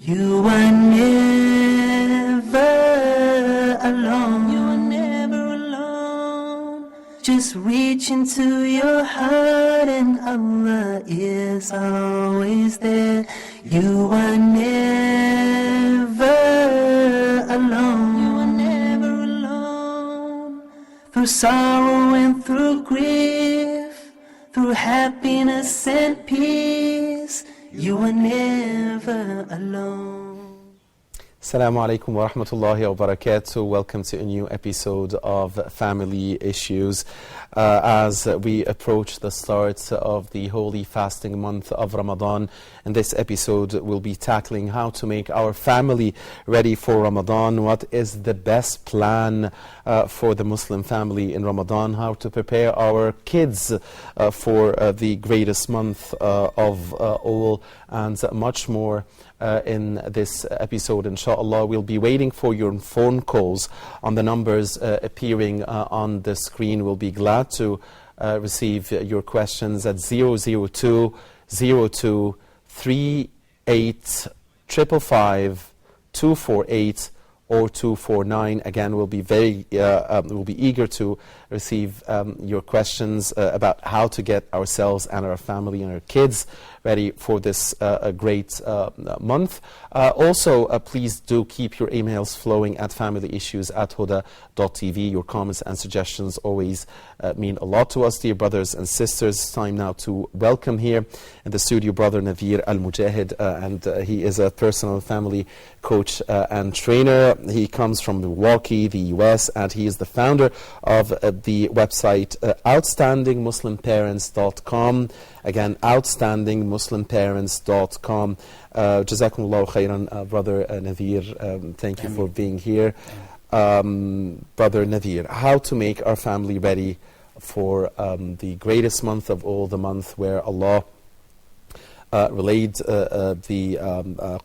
You are never alone. You are never alone. Just reach into your heart and Allah is always there. You are never alone. You are never alone. Through sorrow and through grief, through happiness and peace, you are never alone. Assalamu alaikum wa rahmatullahi wa barakatuh. Welcome to a new episode of Family Issues. As we approach the start of the holy fasting month of Ramadan, in this episode we'll be tackling how to make our family ready for Ramadan, what is the best plan for the Muslim family in Ramadan, how to prepare our kids for the greatest month of all, and much more. In this episode, inshallah. We'll be waiting for your phone calls on the numbers appearing on the screen. We'll be glad to receive your questions at 002 02 38 555 248 or 249. Again, we'll be eager to receive your questions about how to get ourselves and our family and our kids ready for this great month. Also, please do keep your emails flowing at familyissues@huda.tv. Your comments and suggestions always mean a lot to us, dear brothers and sisters. It's time now to welcome here in the studio Brother Naveer Al-Mujahid, and he is a personal family coach and trainer. He comes from Milwaukee, the US, and he is the founder of the website outstandingmuslimparents.com. Again, outstandingmuslimparents.com. Jazakumullahu khairan, Brother Naveer. Thank you for being here. Brother Naveer, how to make our family ready for the greatest month of all, the month where Allah relayed the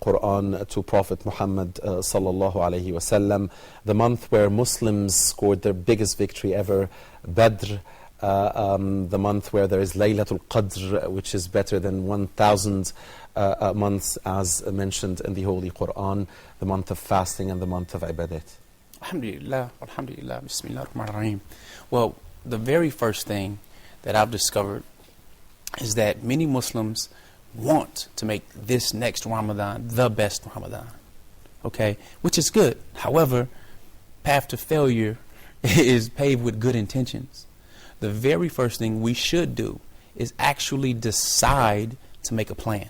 Quran to Prophet Muhammad sallallahu alayhi wasallam, the month where Muslims scored their biggest victory ever, Badr, the month where there is Laylatul Qadr, which is better than 1,000 months as mentioned in the Holy Quran, the month of fasting and the month of ibadat. Alhamdulillah, alhamdulillah, bismillah ar-Rahman ar-Rahim. Well, the very first thing that I've discovered is that many Muslims want to make this next Ramadan the best Ramadan, okay, which is good. However, path to failure is paved with good intentions. The very first thing we should do is actually decide to make a plan.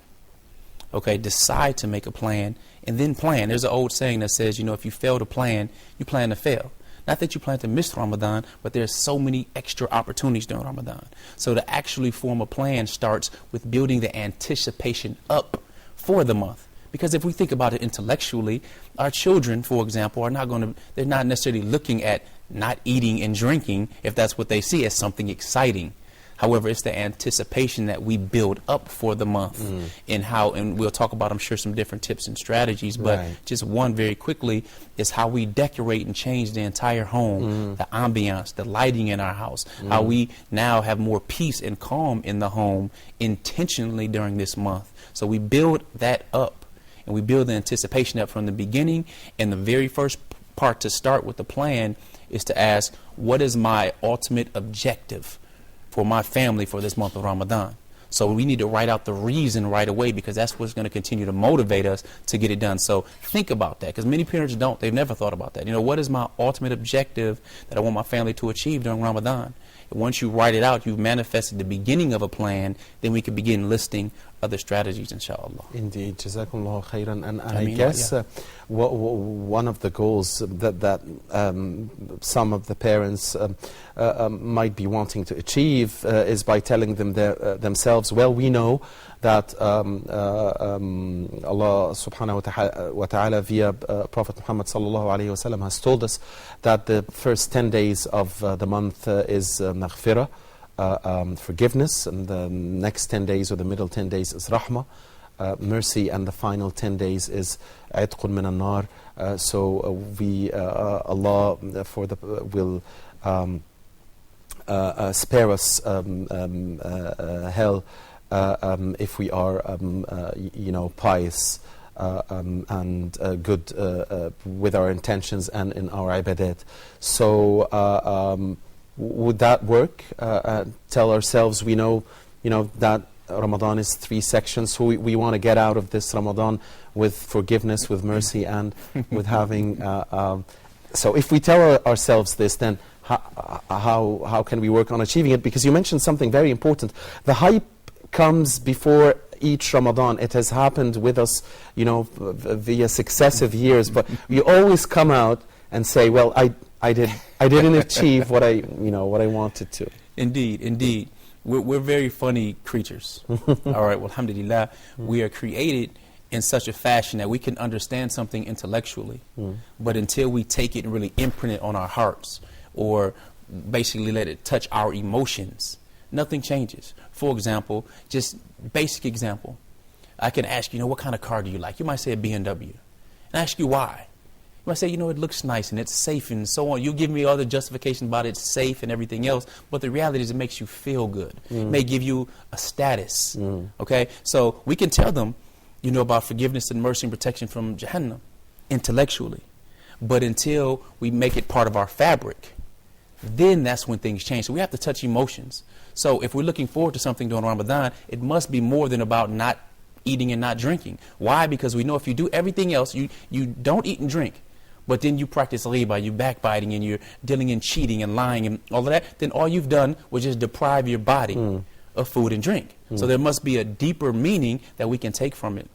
Okay, decide to make a plan and then plan. There's an old saying that says, you know, if you fail to plan, you plan to fail. Not that you plan to miss Ramadan, but there's so many extra opportunities during Ramadan. So to actually form a plan starts with building the anticipation up for the month. Because if we think about it intellectually, our children, for example, they're not necessarily looking at not eating and drinking if that's what they see as something exciting. However, it's the anticipation that we build up for the month and we'll talk about, I'm sure, some different tips and strategies, but just one very quickly is how we decorate and change the entire home, the ambiance, the lighting in our house, how we now have more peace and calm in the home intentionally during this month. So we build that up and we build the anticipation up from the beginning, and the very first part to start with the plan is to ask, what is my ultimate objective for my family for this month of Ramadan? So we need to write out the reason right away, because that's what's going to continue to motivate us to get it done. So think about that, because many parents don't. They've never thought about that. You know, what is my ultimate objective that I want my family to achieve during Ramadan? And once you write it out, you've manifested the beginning of a plan, then we can begin listing other strategies, inshallah. Indeed, Jazakumullah khairan. And I guess one of the goals that some of the parents might be wanting to achieve is by telling them themselves, well, we know that Allah subhanahu wa ta'ala via Prophet Muhammad sallallahu alayhi wa sallam has told us that the first 10 days of the month is maghfirah, forgiveness, and the next 10 days or the middle 10 days is rahmah, mercy, and the final 10 days is itqun min an-nar. So Allah will spare us hell if we are pious and good with our intentions and in our ibadat. So would that work? Tell ourselves we know, that Ramadan is 3 sections, so we want to get out of this Ramadan with forgiveness, with mercy, and with having. So if we tell ourselves this, then how can we work on achieving it? Because you mentioned something very important. The hype comes before each Ramadan. It has happened with us, via successive years. But we always come out and say, "Well, I didn't achieve what I wanted to." Indeed. We're very funny creatures. All right, well, alhamdulillah, we are created in such a fashion that we can understand something intellectually, but until we take it and really imprint it on our hearts, or basically let it touch our emotions, nothing changes. For example, just basic example, I can ask you, what kind of car do you like? You might say a BMW, and I ask you why. You might say, it looks nice and it's safe and so on. You give me all the justification about it's safe and everything else, but the reality is it makes you feel good. It may give you a status, okay? So we can tell them, about forgiveness and mercy and protection from Jahannam intellectually. But until we make it part of our fabric, then that's when things change. So we have to touch emotions. So if we're looking forward to something during Ramadan, it must be more than about not eating and not drinking. Why? Because we know if you do everything else, you don't eat and drink, but then you practice riba, you backbiting, and you're dealing in cheating and lying and all of that, then all you've done was just deprive your body of food and drink. So there must be a deeper meaning that we can take from it.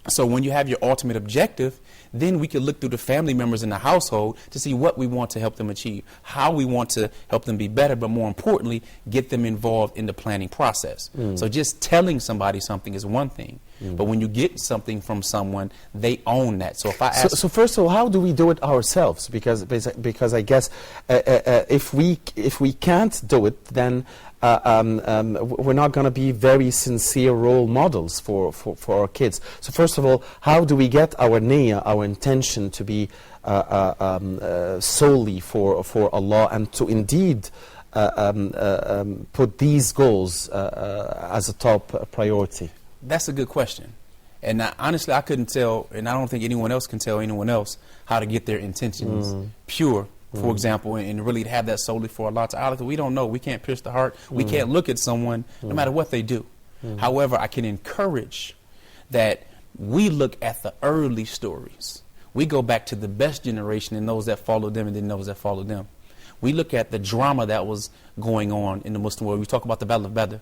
So when you have your ultimate objective, then we can look through the family members in the household to see what we want to help them achieve, how we want to help them be better, but more importantly, get them involved in the planning process. So just telling somebody something is one thing, but when you get something from someone, they own that. So if I ask, so first of all, how do we do it ourselves? Because I guess if we can't do it, then we're not going to be very sincere role models for our kids. So first of all, how do we get our niyyah, our intention, to be solely for Allah, and to indeed put these goals as a top priority? That's a good question. And honestly, I couldn't tell, and I don't think anyone else can tell anyone else how to get their intentions pure, for example, and really to have that solely for Allah Ta'ala. We don't know. We can't pierce the heart. We can't look at someone no matter what they do. However, I can encourage that we look at the early stories. We go back to the best generation and those that followed them and then those that followed them. We look at the drama that was going on in the Muslim world. We talk about the Battle of Badr.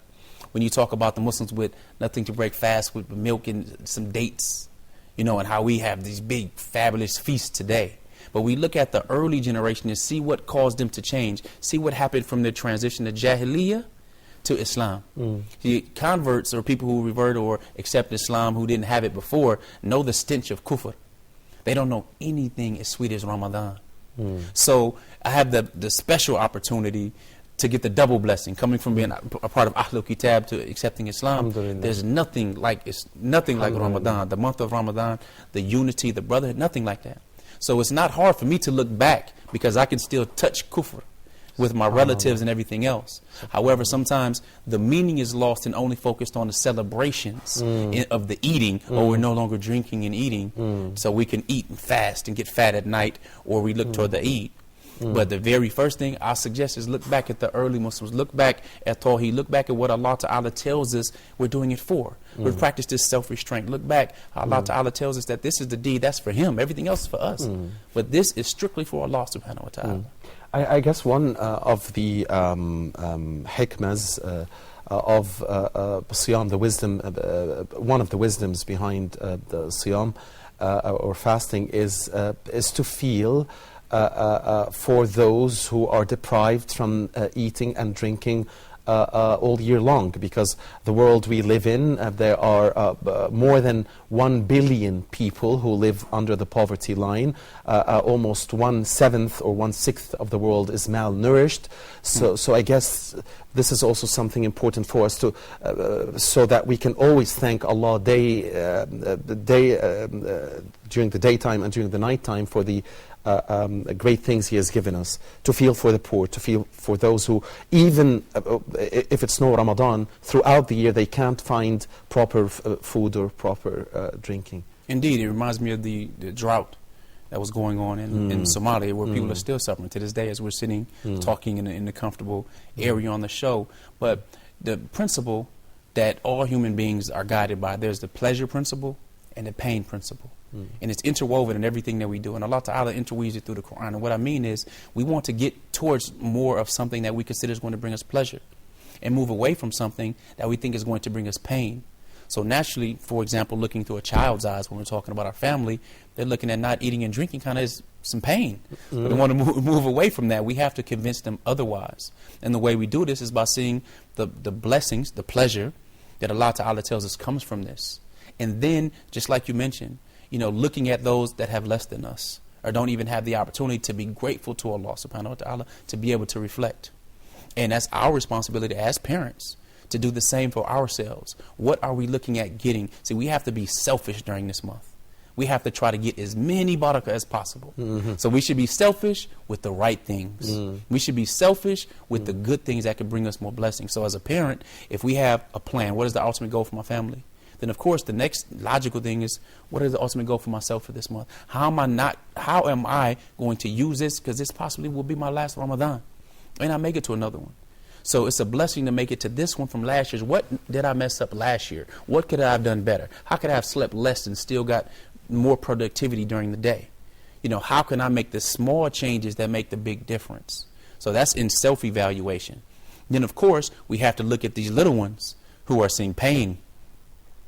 When you talk about the Muslims with nothing to break fast with milk and some dates, and how we have these big, fabulous feasts today. But we look at the early generation and see what caused them to change. See what happened from their transition to Jahiliyyah to Islam. See, converts, or people who revert or accept Islam who didn't have it before, know the stench of kufr. They don't know anything as sweet as Ramadan. So I have the special opportunity to get the double blessing coming from being a part of Ahlul Kitab to accepting Islam. There's nothing like Ramadan. The month of Ramadan, the unity, the brotherhood, nothing like that. So it's not hard for me to look back because I can still touch kufr with my relatives and everything else. However, sometimes the meaning is lost and only focused on the celebrations of the eating, or we're no longer drinking and eating, so we can eat and fast and get fat at night, or we look toward the Eid. But the very first thing I suggest is look back at the early Muslims, look back at Tawheed, look back at what Allah Ta'ala tells us we're doing it for. We practice this self-restraint. Look back, Allah Ta'ala tells us that this is the deed, that's for Him, everything else is for us. But this is strictly for Allah Subhanahu wa Ta'ala. I guess one of the hikmas of Siyam, the wisdom, one of the wisdoms behind the Siyam or fasting is to feel for those who are deprived from eating and drinking all year long, because the world we live in, there are more than 1 billion people who live under the poverty line. Almost 1/7 or 1/6 of the world is malnourished. So I guess this is also something important for us to, so that we can always thank Allah during the daytime and during the nighttime for the great things He has given us, to feel for the poor, to feel for those who, even if it's no Ramadan, throughout the year they can't find proper food or proper drinking. Indeed, it reminds me of the drought that was going on in Somalia, where people are still suffering to this day as we're sitting talking in the comfortable area on the show. But the principle that all human beings are guided by, there's the pleasure principle and the pain principle. And it's interwoven in everything that we do. And Allah Ta'ala interweaves it through the Quran. And what I mean is, we want to get towards more of something that we consider is going to bring us pleasure, and move away from something that we think is going to bring us pain. So naturally, for example, looking through a child's eyes when we're talking about our family, they're looking at not eating and drinking kind of as some pain. But we want to move away from that. We have to convince them otherwise. And the way we do this is by seeing the blessings, the pleasure that Allah Ta'ala tells us comes from this. And then, just like you mentioned, looking at those that have less than us, or don't even have the opportunity to be grateful to Allah Subhanahu wa Ta'ala, to be able to reflect. And that's our responsibility as parents, to do the same for ourselves. What are we looking at getting? See, we have to be selfish during this month. We have to try to get as many barakah as possible. So we should be selfish with the right things. We should be selfish with the good things that could bring us more blessings. So as a parent, if we have a plan, what is the ultimate goal for my family? Then of course the next logical thing is, what is the ultimate goal for myself for this month? How am I going to use this? Because this possibly will be my last Ramadan, and I make it to another one. So it's a blessing to make it to this one from last year's. What did I mess up last year? What could I have done better? How could I have slept less and still got more productivity during the day? How can I make the small changes that make the big difference? So that's in self-evaluation. Then of course we have to look at these little ones who are seeing pain.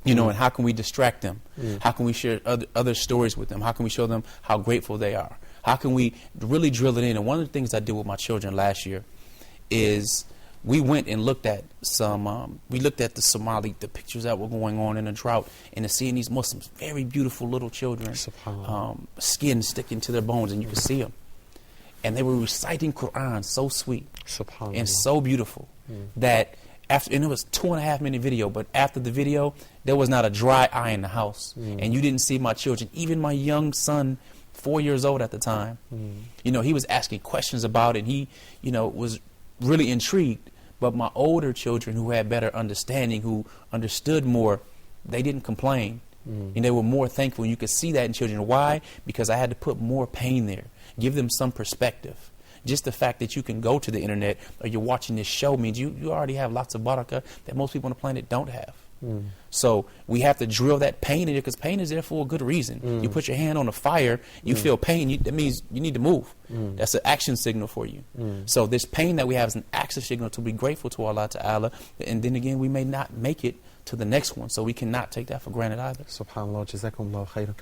And how can we distract them? How can we share other stories with them? How can we show them how grateful they are? How can we really drill it in? And one of the things I did with my children last year is we went and looked at the pictures that were going on in the drought, and to seeing these Muslims, very beautiful little children, skin sticking to their bones, and you could see them. And they were reciting Quran so sweet and so beautiful that and it was a 2.5-minute video, but after the video, there was not a dry eye in the house. And you didn't see my children, even my young son, 4 years old at the time. He was asking questions about it, and he, was really intrigued. But my older children who had better understanding, who understood more, they didn't complain. And they were more thankful. And you could see that in children. Why? Because I had to put more pain there, give them some perspective. Just the fact that you can go to the internet or you're watching this show means you already have lots of barakah that most people on the planet don't have. So we have to drill that pain in there, because pain is there for a good reason. You put your hand on a fire, you feel pain, that means you need to move. That's an action signal for you. So this pain that we have is an action signal to be grateful to Allah Ta'ala. And then again, we may not make it to the next one, so we cannot take that for granted either. SubhanAllah, Jazakumullah khairan.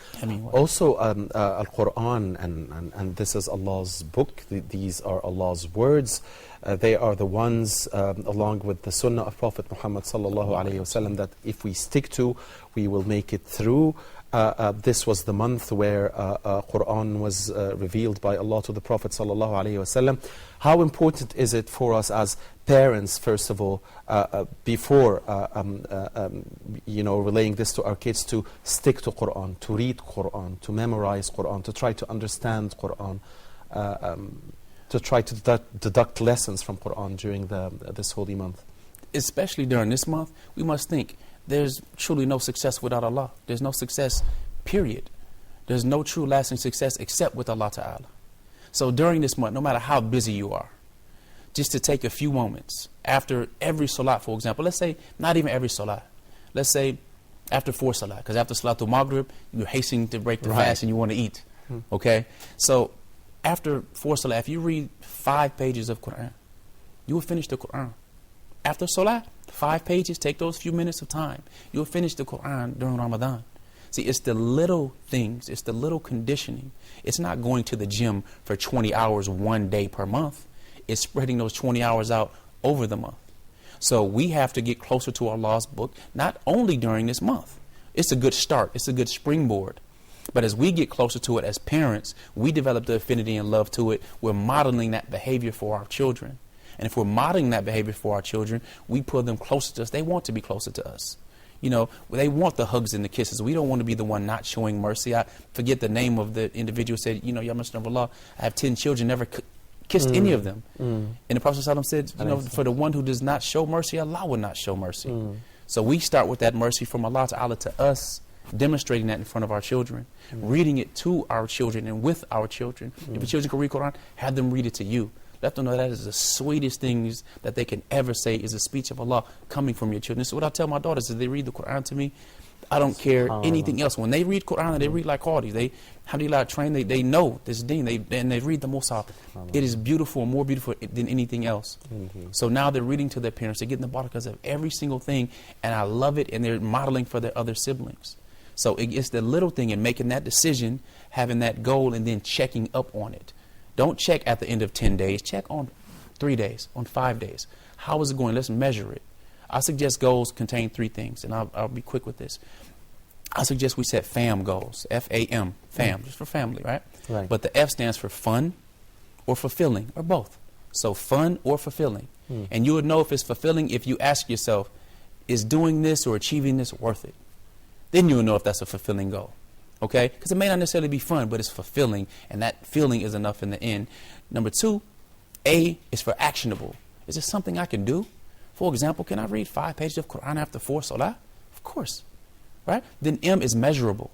Also, Al-Quran, and this is Allah's book. These are Allah's words. They are the ones, along with the Sunnah of Prophet Muhammad sallallahu alaihi wasallam, that if we stick to, we will make it through. This was the month where Quran was revealed by Allah to the Prophet sallallahu alaihi wasallam. How important is it for us as parents, first of all, before relaying this to our kids, to stick to Quran, to read Quran, to memorize Quran, to try to understand Quran, to try to deduct lessons from Quran during this holy month? Especially during this month, we must think there's truly no success without Allah. There's no success, period. There's no true lasting success except with Allah Ta'ala. So during this month, no matter how busy you are, just to take a few moments after every salat, for example, let's say not even every salat, let's say after 4 salat, because after Salatul Maghrib, you're hastening to break the fast and you want to eat. Okay? So after 4 salat, if you read 5 pages of Quran, you will finish the Quran. After salat, 5 pages, take those few minutes of time. You'll finish the Quran during Ramadan. See, it's the little things, it's the little conditioning. It's not going to the gym for 20 hours one day per month. It's spreading those 20 hours out over the month. So we have to get closer to Allah's book, not only during this month. It's a good start, it's a good springboard. But as we get closer to it as parents, we develop the affinity and love to it. We're modeling that behavior for our children. And if we're modeling that behavior for our children, we pull them closer to us. They want to be closer to us. They want the hugs and the kisses. We don't want to be the one not showing mercy. I forget the name of the individual said, Ya Messenger of Allah, I have 10 children, never kissed any of them. And the Prophet ﷺ said, for the one who does not show mercy, Allah will not show mercy. So we start with that mercy from Allah Ta'ala to us, demonstrating that in front of our children, reading it to our children and with our children. If your children can read Quran, have them read it to you. Let them know that is the sweetest things that they can ever say is a speech of Allah coming from your children. So what I tell my daughters is they read the Quran to me. I don't care anything else. When they read Quran, they read like Qadis. They, alhamdulillah, train, they know this deen. And they read the Musaf. It is beautiful, more beautiful than anything else. So now they're reading to their parents. They're getting the barakas of every single thing. And I love it. And they're modeling for their other siblings. So it's the little thing in making that decision, having that goal, and then checking up on it. Don't check at the end of 10 days. Check on 3 days, on 5 days. How is it going? Let's measure it. I suggest goals contain 3 things, and I'll be quick with this. I suggest we set FAM goals, F-A-M, FAM, just for family, right? But the F stands for fun or fulfilling, or both. So fun or fulfilling. And you would know if it's fulfilling if you ask yourself, is doing this or achieving this worth it? Then you'll know if that's a fulfilling goal. Okay? Because it may not necessarily be fun, but it's fulfilling, and that feeling is enough in the end. Number 2, A is for actionable. Is this something I can do? For example, can I read 5 pages of Quran after 4 salah? Of course. Right? Then M is measurable.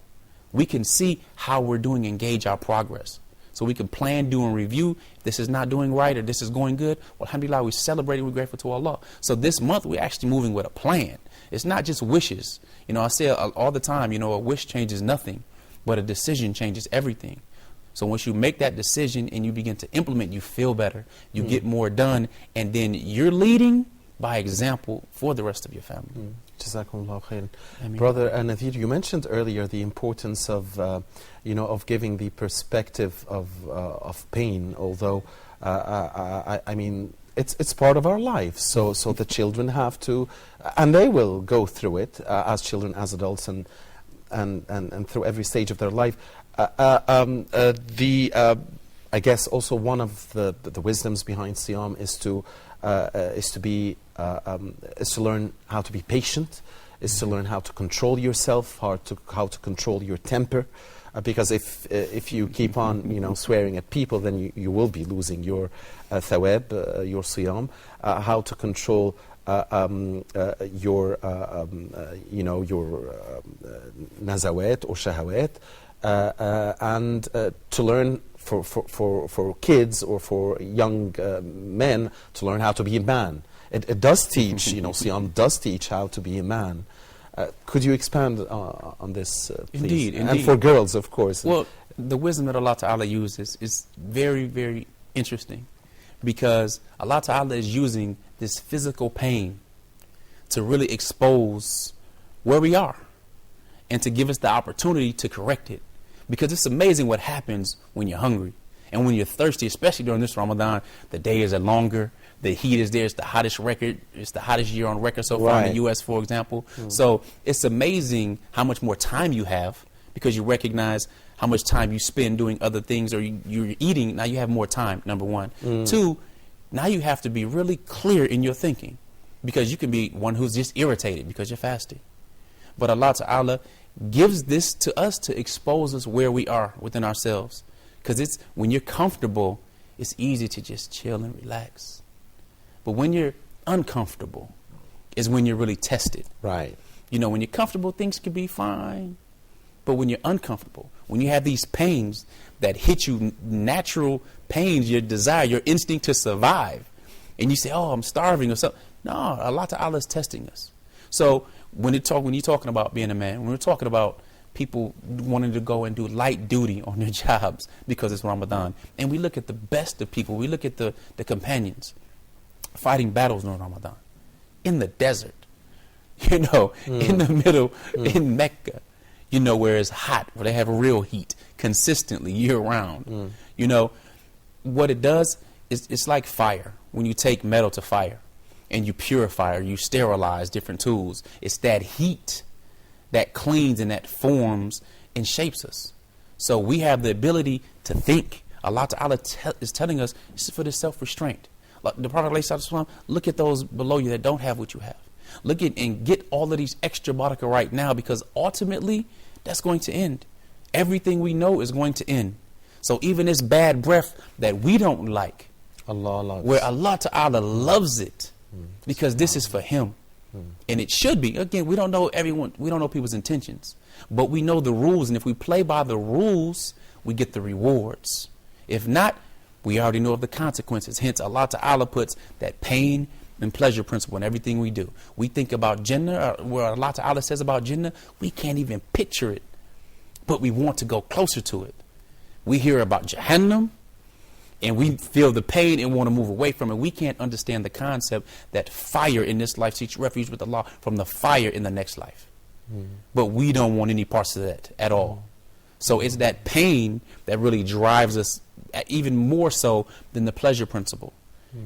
We can see how we're doing and gauge our progress. So we can plan, do, and review. If this is not doing right or this is going good, well, alhamdulillah, we celebrate and we're grateful to Allah. So this month, we're actually moving with a plan. It's not just wishes. You know, I say all the time, you know, a wish changes nothing, but a decision changes everything. So once you make that decision and you begin to implement, you feel better, you get more done, and then you're leading by example for the rest of your family. Jazakumullah khairan. Brother Nadir, you mentioned earlier the importance of, you know, of giving the perspective of pain, although, I mean, it's part of our lives. So the children have to, and they will go through it as children, as adults, and through every stage of their life. I guess also one of the wisdoms behind Siyam is to learn how to be patient, is to learn how to control yourself, how to control your temper, because if you keep on, you know, swearing at people, then you will be losing your thawab, your Siyam. How to control your you know, your nazawat or shahawat, and to learn for kids or for young men to learn how to be a man. It does teach, you know, Siyam does teach how to be a man. Could you expand on this, please? Indeed. And for girls, of course. Well, the wisdom that Allah Ta'ala uses is very, very interesting, because Allah Ta'ala is using this physical pain to really expose where we are and to give us the opportunity to correct it. Because it's amazing what happens when you're hungry and when you're thirsty, especially during this Ramadan. The days are longer, the heat is there, it's the hottest record, it's the hottest year on record so far in the U.S., for example. So it's amazing how much more time you have, because you recognize how much time you spend doing other things, or you're eating. Now you have more time, number 1. 2, now you have to be really clear in your thinking, because you can be one who's just irritated because you're fasting. But Allah Ta'ala gives this to us to expose us where we are within ourselves. Because it's when you're comfortable, it's easy to just chill and relax. But when you're uncomfortable is when you're really tested. Right. You know, when you're comfortable, things can be fine. But when you're uncomfortable, when you have these pains that hit you, natural pains, your desire, your instinct to survive, and you say, oh, I'm starving or something. No, Allah Ta'ala is testing us. So when you're talking about being a man, when we're talking about people wanting to go and do light duty on their jobs because it's Ramadan, and we look at the best of people, we look at the companions fighting battles during Ramadan, in the desert, you know, in the middle, in Mecca, you know, where it's hot, where they have real heat consistently year round. You know, what it does is it's like fire. When you take metal to fire and you purify or you sterilize different tools, it's that heat that cleans and that forms and shapes us. So we have the ability to think. Allah Ta'ala is telling us this is for the self-restraint. Like the Prophet ﷺ, look at those below you that don't have what you have. Look at and get all of these extra barakah right now, because ultimately that's going to end. Everything we know is going to end. So even this bad breath that we don't like, Allah loves, where Allah Ta'ala loves it, because this is for Him. And it should be. Again, we don't know everyone, we don't know people's intentions, but we know the rules, and if we play by the rules, we get the rewards. If not, we already know of the consequences. Hence, Allah Ta'ala puts that pain and pleasure principle in everything we do. We think about Jannah, where Allah Ta'ala says about Jannah, we can't even picture it, but we want to go closer to it. We hear about Jahannam, and we feel the pain and want to move away from it. We can't understand the concept that fire in this life seeks refuge with Allah from the fire in the next life. But we don't want any parts of that at all. So it's that pain that really drives us even more so than the pleasure principle.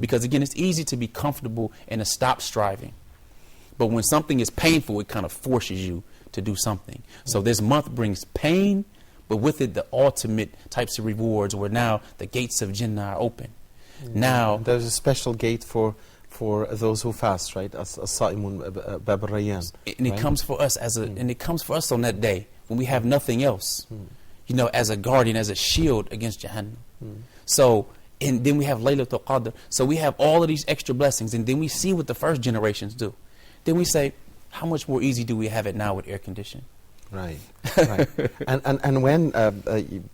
Because again, it's easy to be comfortable and to stop striving. But when something is painful, it kind of forces you to do something. So this month brings pain, but with it, the ultimate types of rewards where now the gates of Jannah are open. Now there's a special gate for those who fast, right? As-Sa'imun Bab al-Rayyan. And it comes for us and it comes for us on that day when we have nothing else, you know, as a guardian, as a shield against Jahannam. So, and then we have Laylatul Qadr. So we have all of these extra blessings, and then we see what the first generations do. Then we say, how much more easy do we have it now with air conditioning? Right, right. And when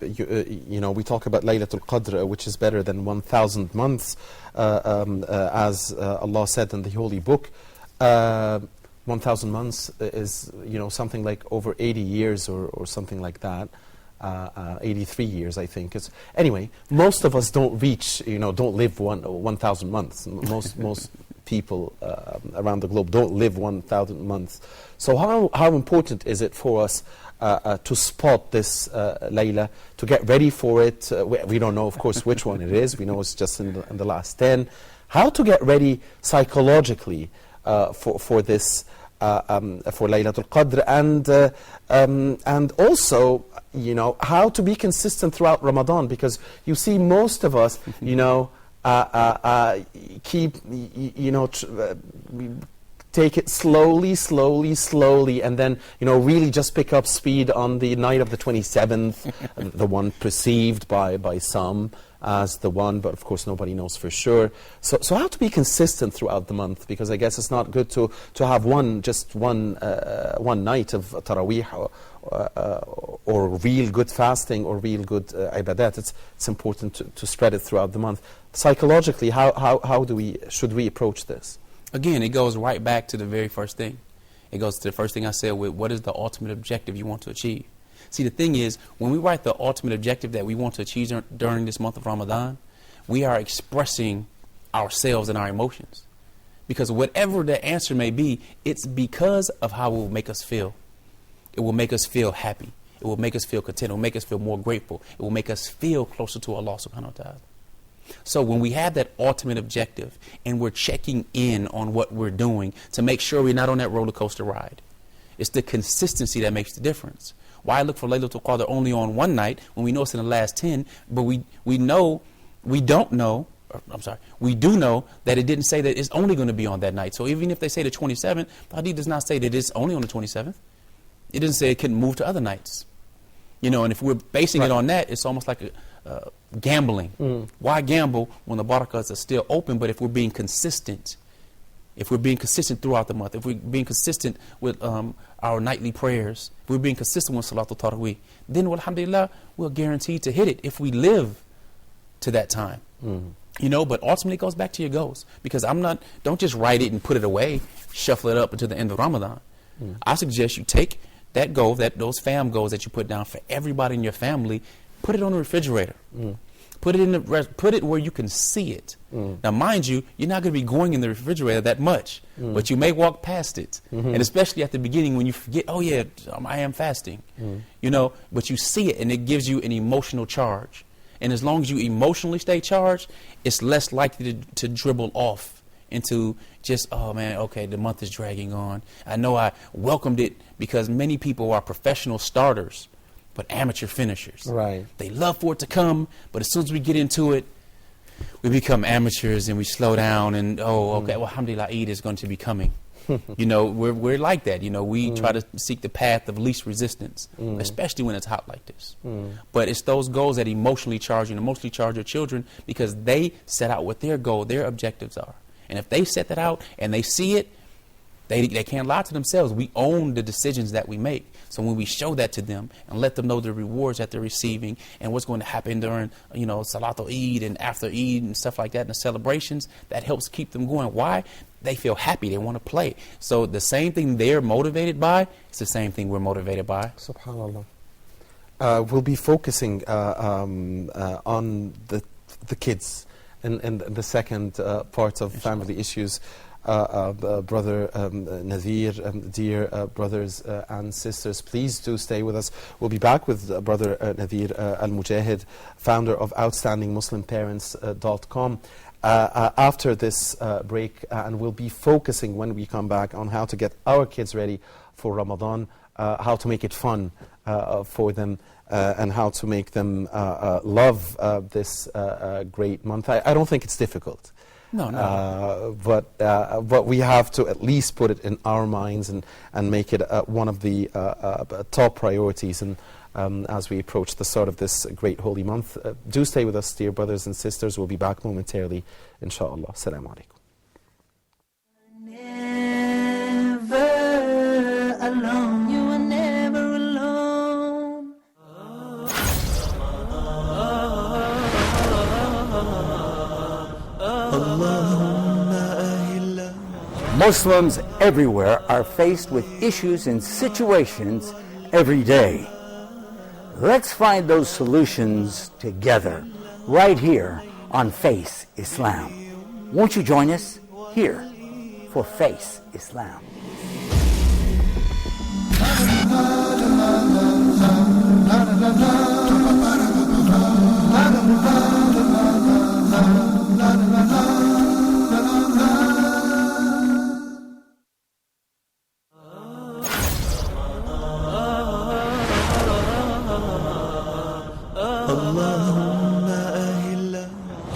you know, we talk about Laylatul Qadr, which is better than 1,000 months, as Allah said in the Holy Book, 1,000 months is, you know, something like over 80 years or something like that. 83 years, I think. Anyway, most of us don't reach, you know, don't live 1,000 months. Most people around the globe don't live 1,000 months. So how important is it for us to spot this Layla, to get ready for it? We don't know, of course, which one it is. We know it's just in the last 10. How to get ready psychologically for this, for Laylatul Qadr, and also, you know, how to be consistent throughout Ramadan, because you see most of us, you know, keep, you know, take it slowly, and then, you know, really just pick up speed on the night of the 27th, the one perceived by some as the one, but of course nobody knows for sure. So how to be consistent throughout the month, because I guess it's not good to have one night of Taraweeh or real good fasting or real good ibadat. It's important to spread it throughout the month. Psychologically, how should we approach this? Again, it goes right back to the very first thing. It goes to the first thing I said with what is the ultimate objective you want to achieve. See, the thing is, when we write the ultimate objective that we want to achieve during this month of Ramadan, we are expressing ourselves and our emotions. Because whatever the answer may be, it's because of how it will make us feel. It will make us feel happy. It will make us feel content. It will make us feel more grateful. It will make us feel closer to Allah subhanahu wa ta'ala. So when we have that ultimate objective and we're checking in on what we're doing to make sure we're not on that roller coaster ride, it's the consistency that makes the difference. Why look for Laylatul Qadr only on one night when we know it's in the last 10, but we do know that it didn't say that it's only going to be on that night. So even if they say the 27th, the hadith does not say that it's only on the 27th. It doesn't say it couldn't move to other nights. You know, and if we're basing it on that, it's almost like gambling. Why gamble when the barakahs are still open? But if we're being consistent, throughout the month, if we're being consistent with our nightly prayers, if we're being consistent with Salatul Taraweeh, then alhamdulillah, we're guaranteed to hit it if we live to that time. You know, but ultimately it goes back to your goals. Because don't just write it and put it away, shuffle it up until the end of Ramadan. I suggest you take that goal, those fam goals that you put down for everybody in your family, put it on the refrigerator. Put it where you can see it. Now, mind you, you're not going to be going in the refrigerator that much, but you may walk past it. And especially at the beginning when you forget, oh yeah, I am fasting. You know, but you see it and it gives you an emotional charge. And as long as you emotionally stay charged, it's less likely to dribble off into just, oh man, okay, the month is dragging on. I know I welcomed it because many people are professional starters, but amateur finishers. Right. They love for it to come, but as soon as we get into it, we become amateurs and we slow down and, okay, well, alhamdulillah, Eid is going to be coming. You know, we're like that. You know, we try to seek the path of least resistance, especially when it's hot like this. But it's those goals that emotionally charge you and emotionally charge your children because they set out what their objectives are. And if they set that out and they see it, They can't lie to themselves. We own the decisions that we make. So when we show that to them and let them know the rewards that they're receiving and what's going to happen during, Salatul Eid and after Eid and stuff like that and the celebrations, that helps keep them going. Why? They feel happy. They want to play. So the same thing they're motivated by, it's the same thing we're motivated by. SubhanAllah. We'll be focusing on the kids in the second part of family issues. Brother Nadir, dear brothers and sisters, please do stay with us. We'll be back with Brother Nadir Al-Mujahid, founder of OutstandingMuslimParents.com. After this break, and we'll be focusing when we come back on how to get our kids ready for Ramadan, how to make it fun for them, and how to make them love this great month. I don't think it's difficult. No. But we have to at least put it in our minds and make it one of the top priorities. And as we approach the start of this great holy month, do stay with us, dear brothers and sisters. We'll be back momentarily, inshallah. Assalamu alaikum. Never alone. You are never alone. Muslims everywhere are faced with issues and situations every day. Let's find those solutions together, right here on Face Islam. Won't you join us here for Face Islam?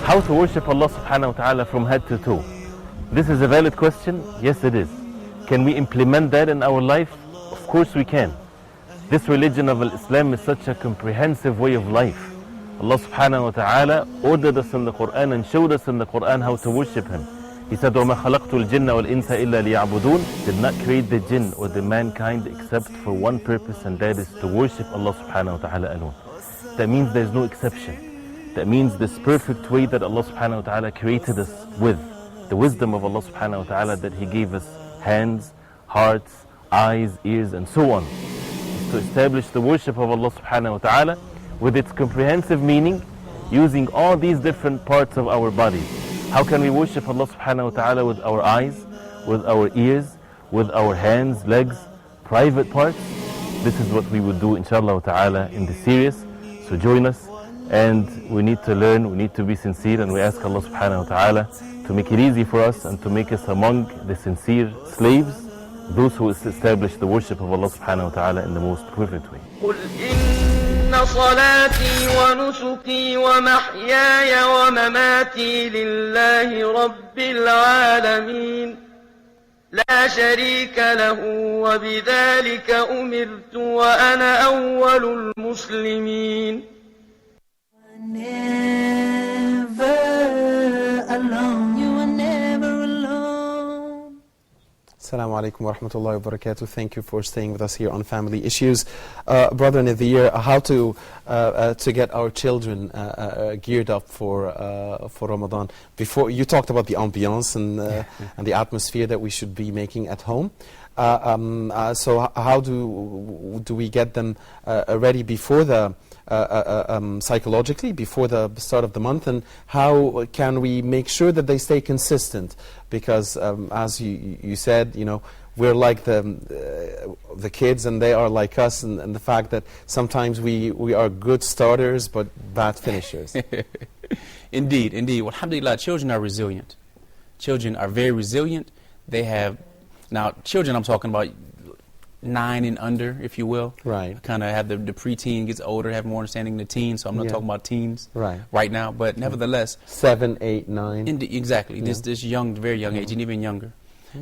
How to worship Allah subhanahu wa ta'ala from head to toe? This is a valid question. Yes, it is. Can we implement that in our life? Of course we can. This religion of Islam is such a comprehensive way of life. Allah subhanahu wa ta'ala ordered us in the Quran and showed us in the Quran how to worship Him. He said, وَمَا خَلَقْتُ الْجِنَّ وَالْإِنسَ إِلَّا لِيَعْبُدُونَ. Did not create the jinn or the mankind except for one purpose, and that is to worship Allah subhanahu wa ta'ala alone. That means there's no exception. That means this perfect way that Allah subhanahu wa ta'ala created us with, the wisdom of Allah subhanahu wa ta'ala that He gave us hands, hearts, eyes, ears, and so on, is to establish the worship of Allah subhanahu wa ta'ala with its comprehensive meaning, using all these different parts of our bodies. How can we worship Allah subhanahu wa ta'ala with our eyes, with our ears, with our hands, legs, private parts? This is what we would do inshallah ta'ala in the series. So join us, and we need to learn, we need to be sincere, and we ask Allah subhanahu wa ta'ala to make it easy for us and to make us among the sincere slaves, those who establish the worship of Allah subhanahu wa ta'ala in the most perfect way. قل إن صلاتي ونسكي ومحياي ومماتي لله رب العالمين لا شريك له وبذلك أمرت وأنا أول المسلمين. Never alone. You are never alone. Assalamu alaikum wa rahmatullahi wa barakatuh. Thank you for staying with us here on Family Issues. Brother Nadir, how to get our children geared up for Ramadan. Before you talked about the ambiance and the atmosphere that we should be making at home. So how do we get them ready before the psychologically before the start of the month, and how can we make sure that they stay consistent? Because as you said, we're like the kids and they are like us, and the fact that sometimes we are good starters but bad finishers. Indeed. Well, alhamdulillah, children are resilient. Children are very resilient. They have, now children I'm talking about 9 and under, if you will. Right. Kind of have the preteen gets older, have more understanding than the teens, so I'm not talking about teens right now, but nevertheless. 7, 8, 9. Exactly. Yeah. This young, very young age, and even younger.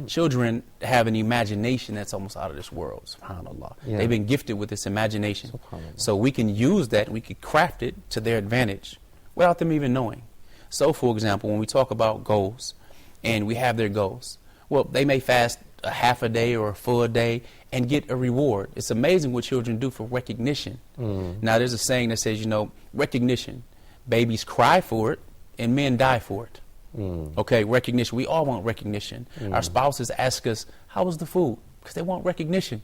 Children have an imagination that's almost out of this world, subhanAllah. Yeah. They've been gifted with this imagination. So we can use that, we can craft it to their advantage without them even knowing. So, for example, when we talk about goals, and we have their goals, well, they may fast a half a day or a full day and get a reward. It's amazing what children do for recognition. Now, there's a saying that says, recognition. Babies cry for it and men die for it. Okay, recognition. We all want recognition. Our spouses ask us, how was the food? Because they want recognition,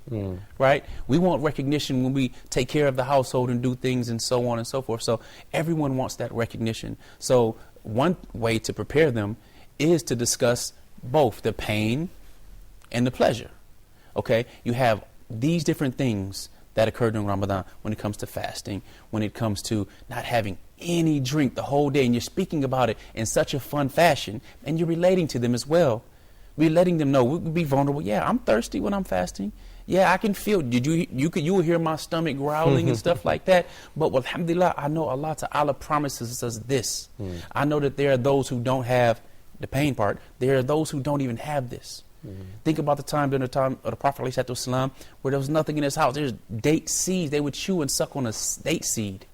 right? We want recognition when we take care of the household and do things and so on and so forth. So everyone wants that recognition. So one way to prepare them is to discuss both the pain and the pleasure. Okay, you have these different things that occur during Ramadan when it comes to fasting, when it comes to not having any drink the whole day, and you're speaking about it in such a fun fashion, and you're relating to them as well. We're letting them know we can be vulnerable. Yeah, I'm thirsty when I'm fasting. Yeah, I can feel. You will hear my stomach growling and stuff like that. But alhamdulillah, I know Allah Ta'ala promises us this. I know that there are those who don't have the pain part. There are those who don't even have this. Think about the time during the time of the Prophet ﷺ where there was nothing in his house. There's date seeds. They would chew and suck on a date seed.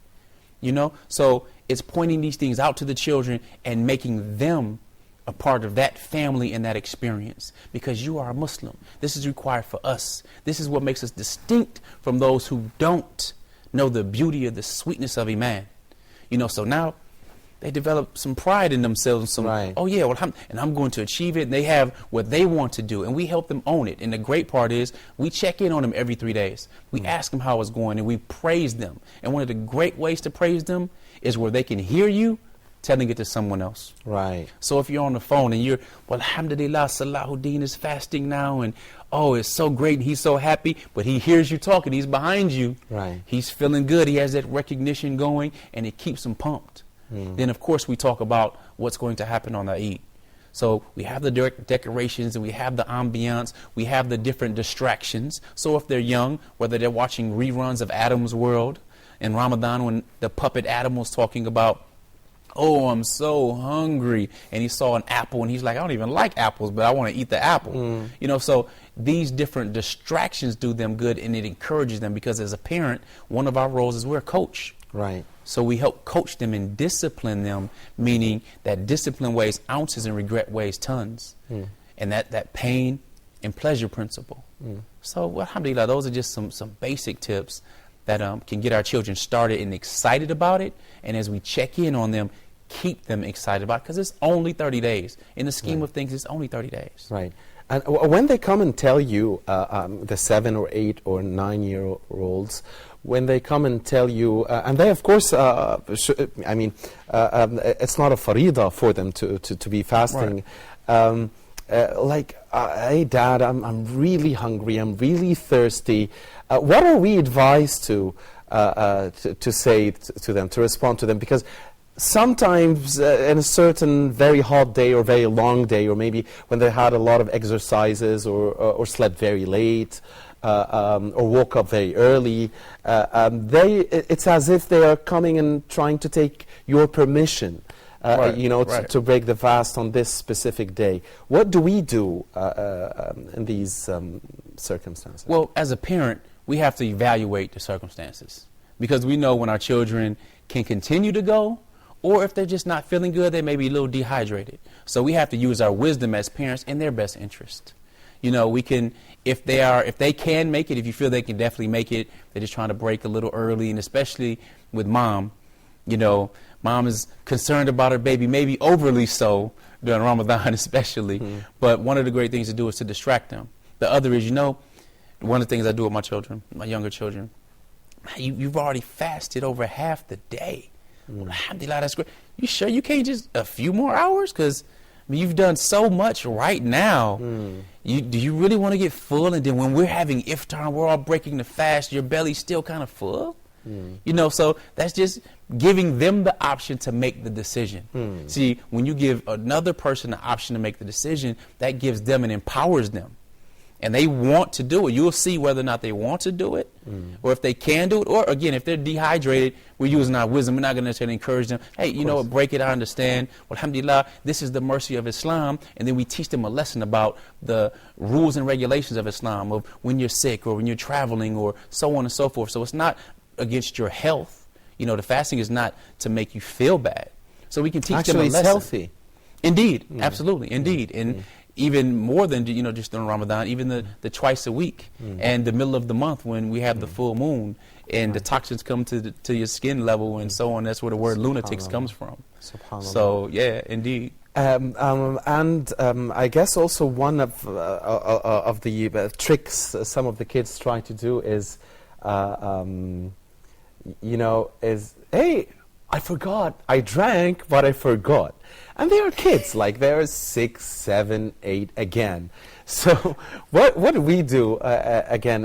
So it's pointing these things out to the children and making them a part of that family and that experience, because you are a Muslim. This is required for us. This is what makes us distinct from those who don't know the beauty of the sweetness of Iman. So now they develop some pride in themselves and some, oh yeah, and I'm going to achieve it. And they have what they want to do, and we help them own it. And the great part is we check in on them every 3 days. We ask them how it's going, and we praise them. And one of the great ways to praise them is where they can hear you telling it to someone else. Right. So if you're on the phone and you're, well, alhamdulillah, Salahuddin is fasting now, and oh, it's so great, and he's so happy, but he hears you talking, he's behind you. Right. He's feeling good, he has that recognition going, and it keeps him pumped. Then, of course, we talk about what's going to happen on the Eid. So we have the decorations, and we have the ambiance, we have the different distractions. So if they're young, whether they're watching reruns of Adam's World, in Ramadan when the puppet Adam was talking about, oh, I'm so hungry, and he saw an apple, and he's like, I don't even like apples, but I want to eat the apple. So these different distractions do them good, and it encourages them, because as a parent, one of our roles is we're a coach. Right. So we help coach them and discipline them, meaning that discipline weighs ounces and regret weighs tons. And that pain and pleasure principle. So, well, alhamdulillah, those are just some basic tips that can get our children started and excited about it. And as we check in on them, keep them excited about it, because it's only 30 days. In the scheme of things, it's only 30 days. Right. And when they come and tell you, the 7 or 8 or 9-year-olds, when they come and tell you, and they, of course, it's not a farida for them to be fasting. Right. Hey, Dad, I'm really hungry, I'm really thirsty. What are we advised to say to them, to respond to them? Because sometimes in a certain very hot day or very long day, or maybe when they had a lot of exercises or slept very late, or woke up very early, it's as if they are coming and trying to take your permission, to break the fast on this specific day. What do we do in these circumstances? Well, as a parent, we have to evaluate the circumstances, because we know when our children can continue to go, or if they're just not feeling good, they may be a little dehydrated. So we have to use our wisdom as parents in their best interest. We can, if they can make it, if you feel they can definitely make it, they're just trying to break a little early, and especially with mom, mom is concerned about her baby, maybe overly so during Ramadan especially. But one of the great things to do is to distract them. The other is, one of the things I do with my children, my younger children, you've already fasted over half the day. Alhamdulillah, that's great. You sure you can't just a few more hours? Because you've done so much right now. Do you really want to get full? And then when we're having iftar and we're all breaking the fast, your belly's still kind of full? So that's just giving them the option to make the decision. See, when you give another person the option to make the decision, that gives them and empowers them. And they want to do it. You'll see whether or not they want to do it, or if they can do it, or again, if they're dehydrated, we're using our wisdom. We're not going to necessarily encourage them. Hey, you know what, break it, I understand. Well, alhamdulillah, this is the mercy of Islam. And then we teach them a lesson about the rules and regulations of Islam, of when you're sick or when you're traveling or so on and so forth. So it's not against your health. The fasting is not to make you feel bad. So we can teach them a lesson. It's healthy. Indeed, absolutely, indeed. And even more than, you know, just during Ramadan, even the twice a week and the middle of the month when we have the full moon and the toxins come to your skin level and so on. That's where the word lunatics comes from. So, yeah, indeed. I guess also one of the tricks some of the kids try to do is, you know, is, hey, I forgot, I drank, but I forgot. And they are kids, like they're 6, 7, 8 again. So what do we do again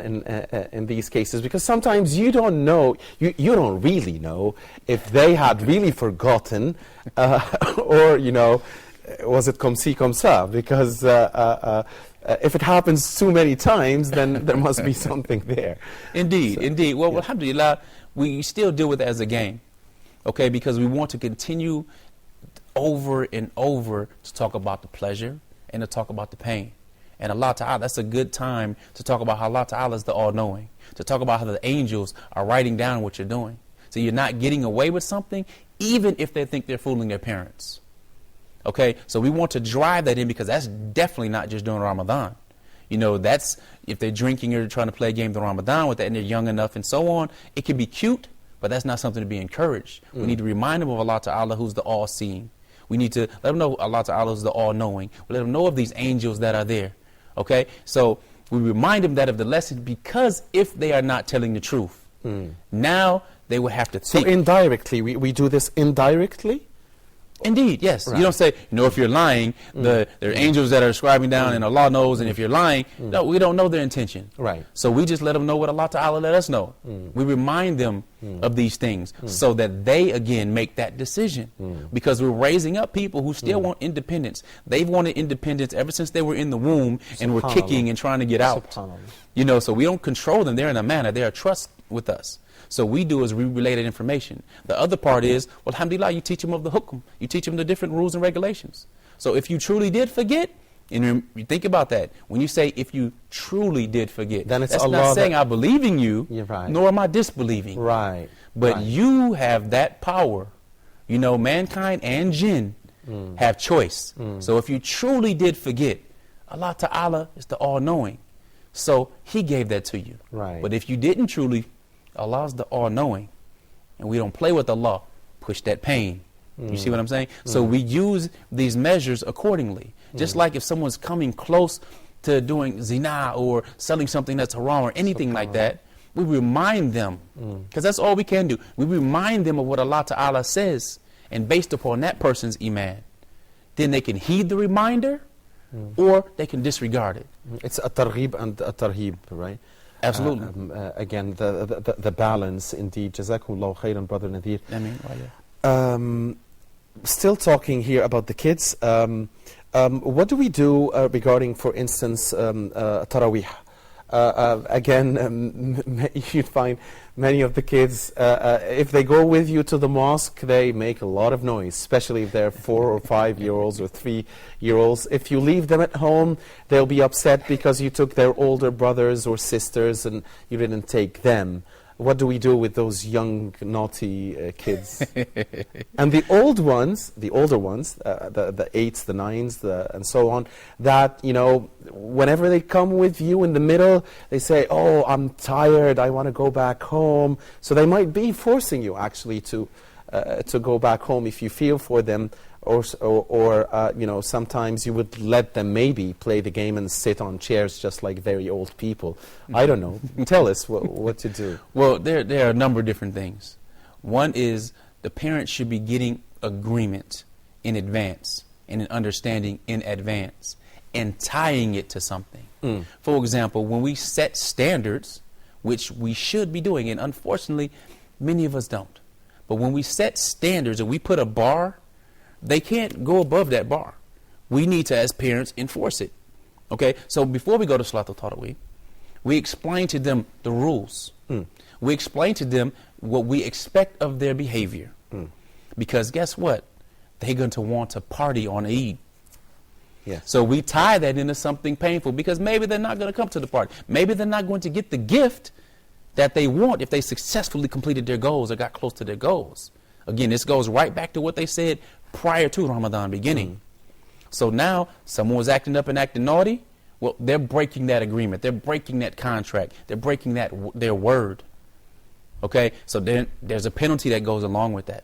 in these cases? Because sometimes you don't know, you don't really know if they had really forgotten or, you know, was it comme ci, comme ça? Because if it happens too many times, then there must be something there. Indeed, So, indeed. Well, yeah. alhamdulillah, we still deal with it as a game, okay? Because we want to continue over and over to talk about the pleasure and to talk about the pain. And Allah Ta'ala, that's a good time to talk about how Allah Ta'ala is the all-knowing, to talk about how the angels are writing down what you're doing. So you're not getting away with something, even if they think they're fooling their parents. Okay, so we want to drive that in because that's definitely not just during Ramadan. You know, that's, if they're drinking or trying to play a game during Ramadan with that and they're young enough and so on, it can be cute, but that's not something to be encouraged. We need to remind them of Allah Ta'ala who's the all-seeing. We need to let them know Allah Ta'ala is the all-knowing. We let them know of these angels that are there. Okay, so we remind them that of the lesson because if they are not telling the truth, now they will have to think. So indirectly, we do this indirectly? Indeed, yes. Right. You don't say, you know, if you're lying, there are angels that are scribing down and Allah knows, and if you're lying, no, we don't know their intention. Right. So we just let them know what Allah Ta'ala let us know. We remind them of these things so that they, again, make that decision. Because we're raising up people who still want independence. They've wanted independence ever since they were in the womb and were kicking and trying to get out. You know, so we don't control them. They're in a manner. They're a trust with us. So we do is we relay that information. The other part is, well, alhamdulillah, you teach them of the hukum. You teach them the different rules and regulations. So if you truly did forget, and you think about that, when you say if you truly did forget, then it's that's Allah not saying I believe in you, right. nor am I disbelieving. Right. But right. you have that power. You know, mankind and jinn have choice. So if you truly did forget, Allah Ta'ala is the all-knowing. So He gave that to you. Right. But if you didn't truly, Allah's the all-knowing, and we don't play with Allah, push that pain. You see what I'm saying? So we use these measures accordingly. Just like if someone's coming close to doing zina or selling something that's haram or anything like that, we remind them, because that's all we can do. We remind them of what Allah Ta'ala says, and based upon that person's iman, then they can heed the reminder or they can disregard it. It's a targhib and a tarhib, right? Absolutely. Again, the balance, indeed. Jazakumullahu khairan, Brother Nadir. Still talking here about the kids. What do we do regarding, for instance, Taraweeh? Again, you'd find many of the kids, if they go with you to the mosque, they make a lot of noise, especially if they're 4 or 5-year-olds or 3-year-olds. If you leave them at home, they'll be upset because you took their older brothers or sisters and you didn't take them. What do we do with those young, naughty kids? And the older ones, the 8s, the 9s, and so on, that, you know, whenever they come with you in the middle, they say, oh, I'm tired, I want to go back home. So they might be forcing you, actually, to go back home if you feel for them. Or you know, sometimes you would let them maybe play the game and sit on chairs just like very old people. I don't know. Tell us what to do. Well, there are a number of different things. One is the parents should be getting agreement in advance and an understanding in advance and tying it to something. For example, when we set standards, which we should be doing, and unfortunately, many of us don't. But when we set standards and we put a bar, they can't go above that bar. We need to, as parents, enforce it. Okay? So before we go to Salatul Tarawih, we explain to them the rules. We explain to them what we expect of their behavior. Because guess what? They're going to want to party on Eid. Yes. So we tie that into something painful because maybe they're not going to come to the party. Maybe they're not going to get the gift that they want if they successfully completed their goals or got close to their goals. Again, this goes right back to what they said prior to Ramadan beginning. So now someone was acting up and acting naughty. Well, they're breaking that agreement. They're breaking that contract. They're breaking their word. Okay? So then there's a penalty that goes along with that.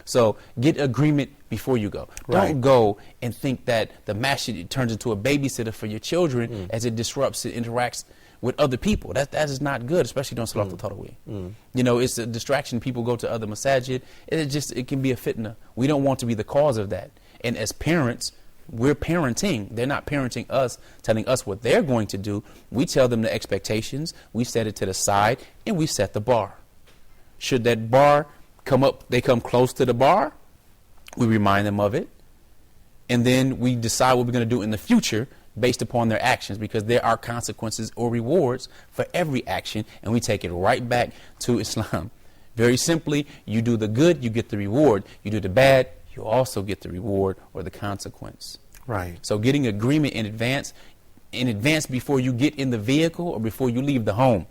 So get agreement before you go. Right. Don't go and think that the masjid turns into a babysitter for your children as it disrupts and interacts with other people. That is not good, especially during Salatul Tarawih. You know, it's a distraction. People go to other masajid. It can be a fitna. We don't want to be the cause of that. And as parents, we're parenting. They're not parenting us, telling us what they're going to do. We tell them the expectations. We set it to the side, and we set the bar. Should that bar come up, they come close to the bar, we remind them of it, and then we decide what we're going to do in the future based upon their actions, because there are consequences or rewards for every action, and we take it right back to Islam. Very simply, you do the good, you get the reward. You do the bad, you also get the reward or the consequence. Right. So getting agreement in advance before you get in the vehicle or before you leave the home.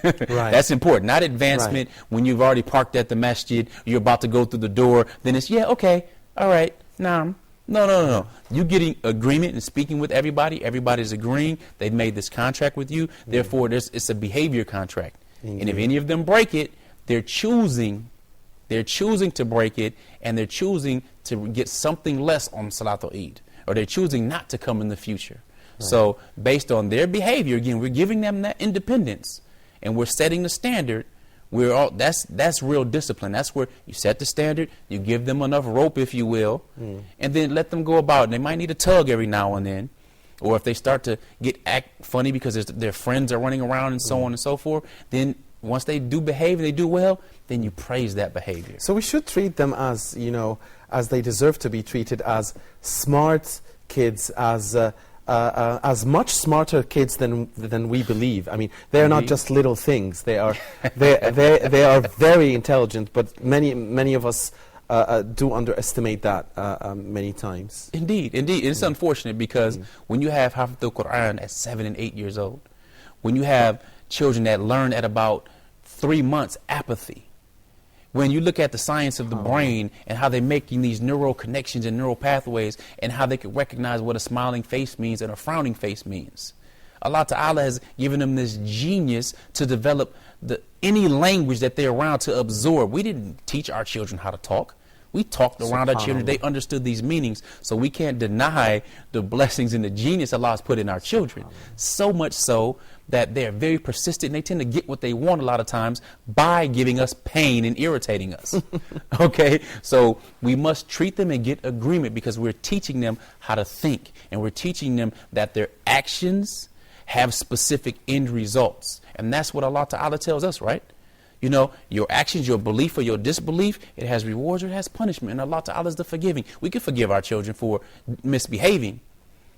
Right. That's important. Not advancement when you've already parked at the masjid, you're about to go through the door, then it's, yeah, okay, all right, nah. No. You're getting agreement and speaking with everybody. Everybody's agreeing. They've made this contract with you. Therefore, it's a behavior contract. Indeed. And if any of them break it, they're choosing to break it, and they're choosing to get something less on Salatul Eid, or they're choosing not to come in the future. Right. So based on their behavior, again, we're giving them that independence. And we're setting the standard. That's real discipline. That's where you set the standard, you give them enough rope, if you will, and then let them go about. And they might need a tug every now and then. Or if they start to act funny because their friends are running around and so on and so forth, then once they do behave and they do well, then you praise that behavior. So we should treat them as, as they deserve to be treated, as smart kids, as much smarter kids than we believe. I mean, they are not just little things. They are they are very intelligent. But many of us do underestimate that many times. Indeed. It's unfortunate because when you have Hafidh al-Quran at 7 and 8 years old, when you have children that learn at about 3 months apathy, when you look at the science of the brain and how they're making these neural connections and neural pathways and how they can recognize what a smiling face means and a frowning face means. Allah Ta'ala has given them this genius to develop any language that they're around to absorb. We didn't teach our children how to talk. We talked around our children. They understood these meanings. So we can't deny the blessings and the genius Allah has put in our children. So much so that they're very persistent, and they tend to get what they want a lot of times by giving us pain and irritating us. Okay? So we must treat them and get agreement, because we're teaching them how to think, and we're teaching them that their actions have specific end results. And that's what Allah Ta'ala tells us, right? You know, your actions, your belief or your disbelief, it has rewards or it has punishment. And Allah Ta'ala is the forgiving. We can forgive our children for misbehaving,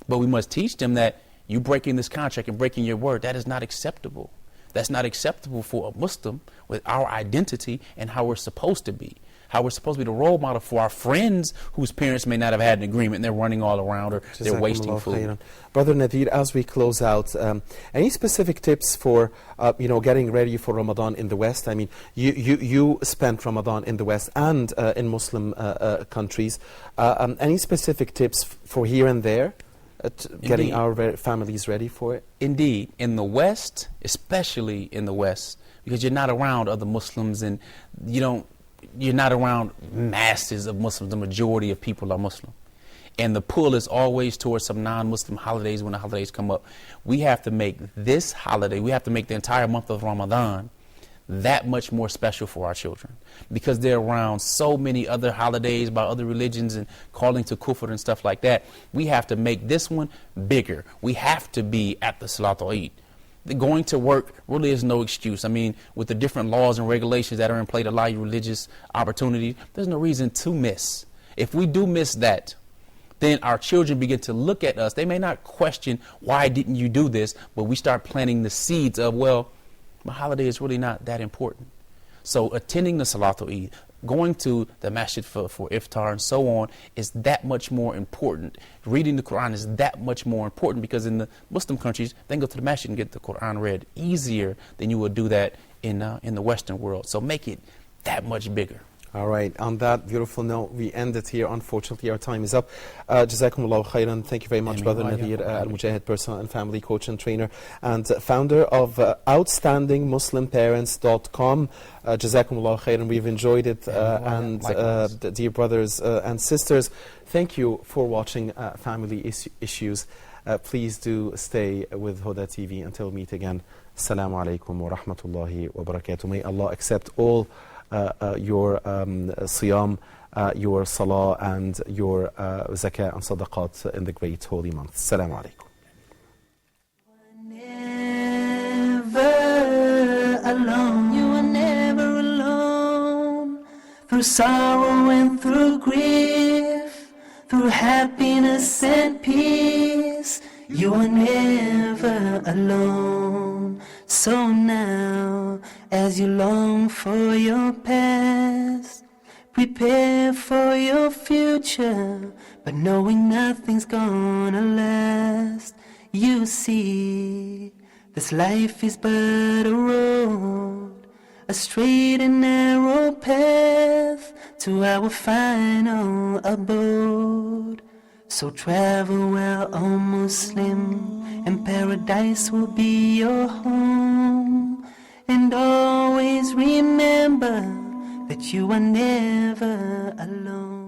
but we must teach them that you breaking this contract and breaking your word, that is not acceptable. That's not acceptable for a Muslim with our identity and how we're supposed to be. How we're supposed to be the role model for our friends whose parents may not have had an agreement and they're running all around, or they're wasting food. Brother Nadir, as we close out, any specific tips for getting ready for Ramadan in the West? I mean, you spent Ramadan in the West and in Muslim countries. Any specific tips for here and there? Getting our families ready for it? Indeed. In the West, especially in the West, because you're not around other Muslims and you're not around masses of Muslims. The majority of people are Muslim. And the pull is always towards some non-Muslim holidays when the holidays come up. We have to make this holiday, we have to make the entire month of Ramadan that much more special for our children, because they're around so many other holidays by other religions and calling to kufr and stuff like that. We have to make this one bigger. We have to be at the Salatul Eid. Going to work really is no excuse. I mean, with the different laws and regulations that are in play to allow you religious opportunities, there's no reason to miss. If we do miss that, then our children begin to look at us. They may not question, why didn't you do this? But we start planting the seeds of, well, my holiday is really not that important. So attending the Salatul Eid, going to the masjid for iftar and so on is that much more important. Reading the Quran is that much more important, because in the Muslim countries, they can go to the masjid and get the Quran read easier than you would do that in the Western world. So make it that much bigger. All right, on that beautiful note, we end it here. Unfortunately, our time is up. Jazakumullahu khairan. Thank you very much, Brother Nadir Al-Mujahid, personal and family coach and trainer, and founder of OutstandingMuslimParents.com. Jazakumullahu khairan. We've enjoyed it. And dear brothers and sisters, thank you for watching Family Issues. Please do stay with Huda TV until we meet again. Assalamu alaikum wa rahmatullahi wa barakatuh. May Allah accept all your siyam, your salah, and your zakah and sadaqat in the great holy month. Assalamu alaikum. Never alone, you are never alone. Through sorrow and through grief, through happiness and peace, you are never alone. So now, as you long for your past, prepare for your future, but knowing nothing's gonna last. You see, this life is but a road, a straight and narrow path to our final abode. So travel well, O Muslim, and paradise will be your home. And always remember that you are never alone.